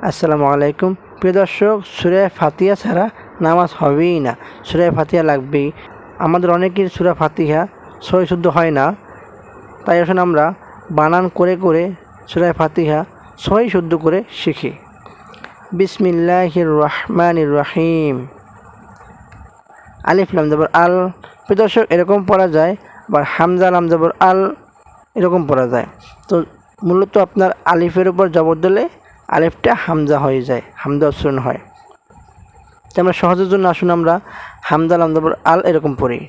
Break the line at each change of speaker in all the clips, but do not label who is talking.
আসসালামু আলাইকুম। প্রিয় দর্শক, সূরা ফাতিহা ছাড়া নামাজ হবেই না, সূরা ফাতিহা লাগবেই। আমাদের অনেকের সূরা ফাতিহা সহি শুদ্ধ হয় না, তাই আসুন আমরা বানান করে করে সূরা ফাতিহা সহি শুদ্ধ করে শিখি। বিসমিল্লাহির রহমানির রহিম। আলিফ লাম জবর আল। প্রিয় দর্শক, এরকম পড়া যায়, আবার হামজা লাম জবর আল এরকম পড়া যায়। তো মূলত আপনার আলিফের উপর জবর দিলে আলিফটা হামজা হয়ে যায়, হামজা উচ্চারণ হয়। তো আমরা সহজের জন্য আসুন আমরা হামজা লাম জবর আল এরকম পড়ি।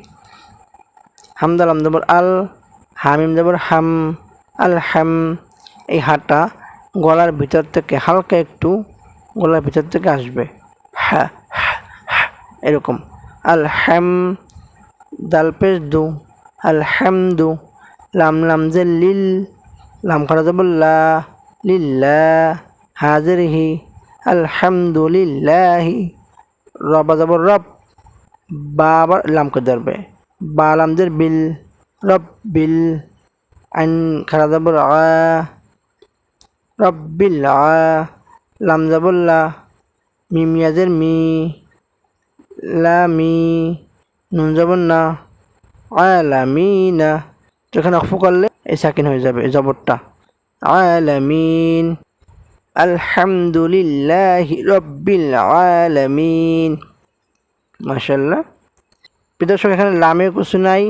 হামজা লাম জবর আল, হামিম জবর হাম, আল হাম। এই হাটা গলার ভিতর থেকে হালকা একটু গলার ভিতর থেকে আসবে, হ্যাঁ এরকম। আল হাম, দাল পেশ দু, আল হামদু। লাম লাম যে লিল, লাম খারা জবর লা, লিল্লাহ। হাজির হি, আলহামদুলিল্লাহি। রবা জবর রব, বা আবার লাম করে ধরবে, বা লামদের বিল, রব বিল। আইন খারা জবর আ, রব্বিল আ। লাম জবর লা, মিম ইয়াজের মি, লা মি। নুন জবর না, আলামিনা। যেখানে অক্ফ করলে এই সাকিন হয়ে যাবে জবরটা, আলামিন। আলহামদুলিল্লাহি রব্বিল আলামিন। মাশাআল্লাহ। প্রিয় দর্শক, এখানে লামের কিছু নাই,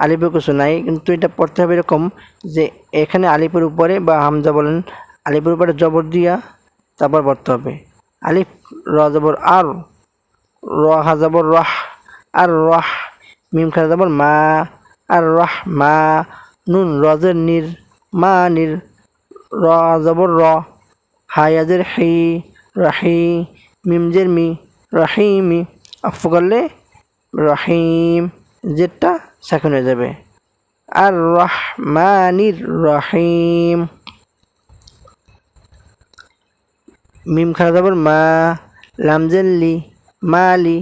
আলিফের কিছু নাই, কিন্তু এটা পড়তে হবে এরকম যে এখানে আলিফের উপরে বা হামজা বলেন, আলিফের উপরে জবর দিয়া তারপর পড়তে হবে। আলিফ র জবর আর, র হা জবর রাহ, আর রাহ। মিম খা জবর মা, আর রাহ মা। নুন রজের নির, মা নির। র জবর র, হায়াজের হি, রাহি। মিমজের me, Rahimi. অফ করলে রহিম, যেটা সাকিন হয়ে যাবে। আর রহমানির রহিম। মিম খারা যাবার মা, লামজের লি, মালি।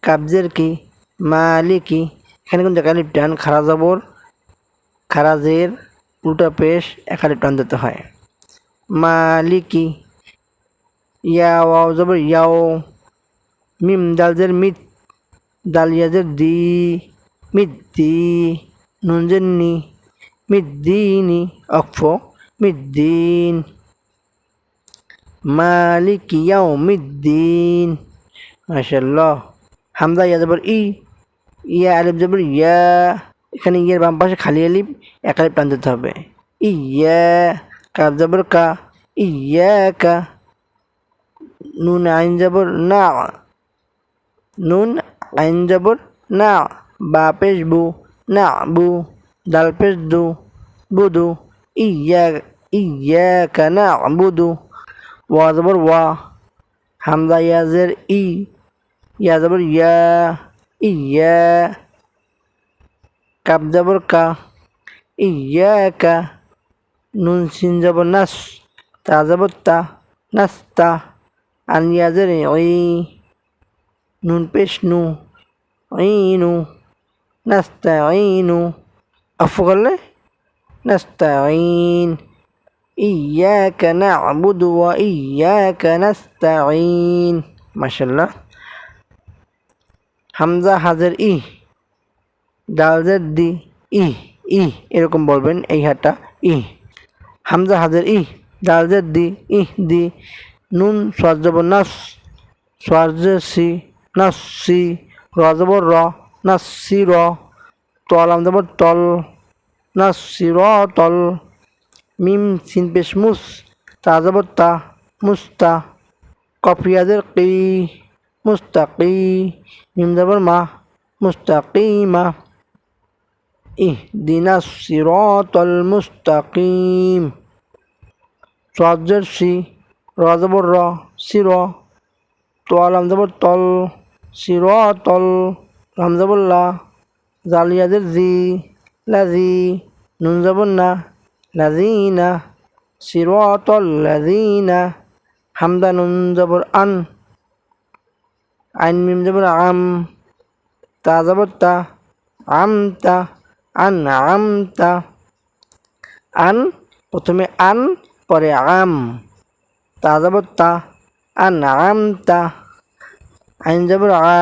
কাবজের কি, মালিকি। এখানে কিন্তু একালিপ টান, খারা যাবর খারাজের উল্টা পেশ একালিপ টান দিতে হয়। মালিকি। ইয়া ওয়াও যাবর ইয়াও। মিম দালজের মিত, দালিয়াজের দি, মিদ্দি। নুনজের নি, মিদ্দিনি। অক্ফ, মিদ্দিন। মালিক ইয়াউমিদ্দিন। মাশাআল্লাহ। হামজা ইয়া জবর ই, ইয়া আলিফ জবর ইয়া। এখানে ইয়ের বাম পাশে খালি আলিফ, এক আলিফ টান দিতে হবে। ইয়া, কাফ জবর কা, ইয়াকা। নুন আইন জবর না, নুন আইন জবর না। বা পেশ বু, না বু। দাল পেশ দু, বুদু। ইয়া, ইয়াকা না বুদু। ওয়া জবর ওয়া, হামজা ইয়াজের ই, ইয়া জবর ইয়া, ইয়া। কাপ জবর কা, ইয়াকা। নুন সিন জবর নাস, তা জবর তা, নাস্তা। আন ইয়াজের ই, নুন পেশ নু, ইনু। নাস্তাইনু। অফ করলে নাস্তাইন। ইয়াকা না'বুদু ওয়া ইয়াকা নাস্তাইন। মাশাআল্লাহ। হামজা হাজের ই, দালজের দি, ই, ই এরকম বলবেন এই হাটা, ই। হামজা হাজের ই, দালজের দি, ই দি। নুন সোয়াজ জবর নাস, সোয়াজের সি, নাসি। র জবর র, নাসি র। তল আম জবর তল, নাসি র তল। মিম সিন পেশ মুস, তা জবর তা, মুস্তা। কফিয়াজের কি, মুস্তাকি। মিম জবর মা, মুস্তাকিমা। ইহদিনাস সিরাতাল মুস্তাকিম। সাজের সি, র জবর র, সির। তোয়াল আম জবর তল, সিরাতাল। লাম জবর লা, জালিয়াজের জি, লাজি। নুন জবর না, লাজিনা। সিরাতাল লাজিনা। হামদা নুন জবর আন, আইন মিম জবর আম, তা জবর তা, আমতা। আন আমতা। আন প্রথমে আন, পরে আম। তা জবর তা, আনআমতা, আইন জবর আ,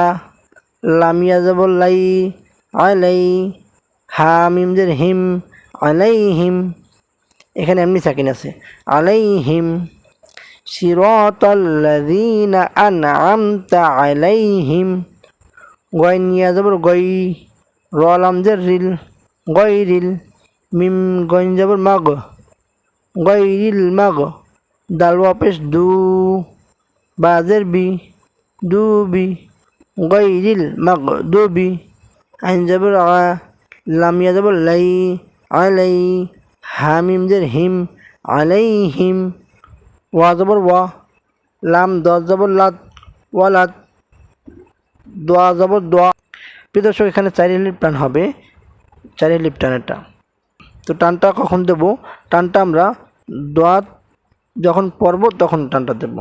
লাম ইয়া জবর লাই, আলাই, হা মিম জের হিম, আলাইহিম, এখানে এমনি সাকিন আছে, আলাইহিম। সিরাতাল্লাযীনা আনআমতা আলাইহিম, গয়ন ইয়া জবর গই, র লাম জের রিল, গয়রিল, মিম গইন জবর মাগ, গয়রিল মাগ, দাল ওয়া পেশ দু, বা জের বি, দুবি, গয়রিল মাগদুবি, আইন জবর আ, লাম ইয়া জবর লাই, আলাই, হা মিম জের হিম, আলাইহিম। ওয়া জবর ওয়া, লাম দ জবর লাত, ওয়ালাত, দোয়া জবর দোয়া। প্রিয় দর্শক, এখানে 4 এলিফ টান হবে, 4 এলিফ টান এটা। তো টানটা কখন দেব? টানটা আমরা দোয়া যখন পড়ব তখন টানটা দেব।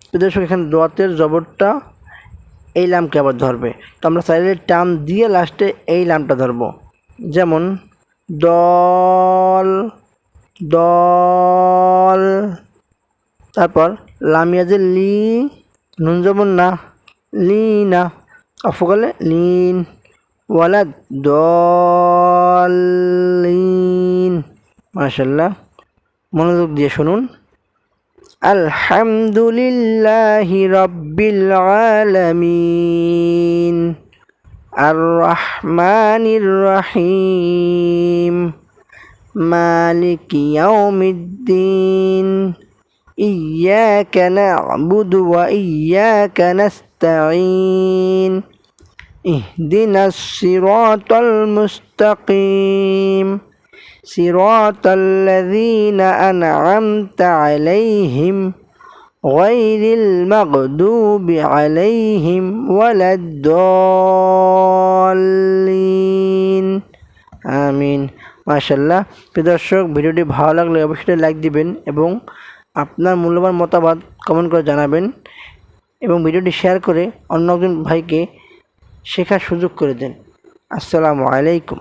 প্রিয় দর্শক, এখানে দোয়াতের জবরটা এই লামকে আবার ধরবে। তো আমরা 4 এলিফ টান দিয়ে লাস্টে এই লামটা ধরব। যেমন দল, দল, তারপর লামিয়াজে লি, নুন জবর না, লিনা, অফগলে লিন, ওয়ালাদ দলিন। মাশাআল্লাহ, মনোযোগ দিয়ে শুনুন। আলহামদুলিল্লাহি রাব্বিল আলামিন, আর রহমানির রহিম, মালিকি ইয়াউমিদ্দিন, ইয়্যাকা না'বুদু ওয়া ইয়্যাকা নাস্তাঈন, ইহদিনাস সিরাতাল মুস্তাকিম, সিরাতাল্লাযীনা আন'আমতা আলাইহিম, গায়রিল মাগদুবি আলাইহিম ওয়ালাদ-দাল্লিন। আমিন। মাশাআল্লাহ। প্রিয় দর্শক, ভিডিওটি ভালো লাগলে অবশ্যই লাইক দিবেন এবং আপনার মূল্যবান মতামত কমেন্ট করে জানাবেন এবং ভিডিওটি শেয়ার করে অন্য একজন ভাইকে শেখার সুযোগ করে দেন। আসসালামু আলাইকুম।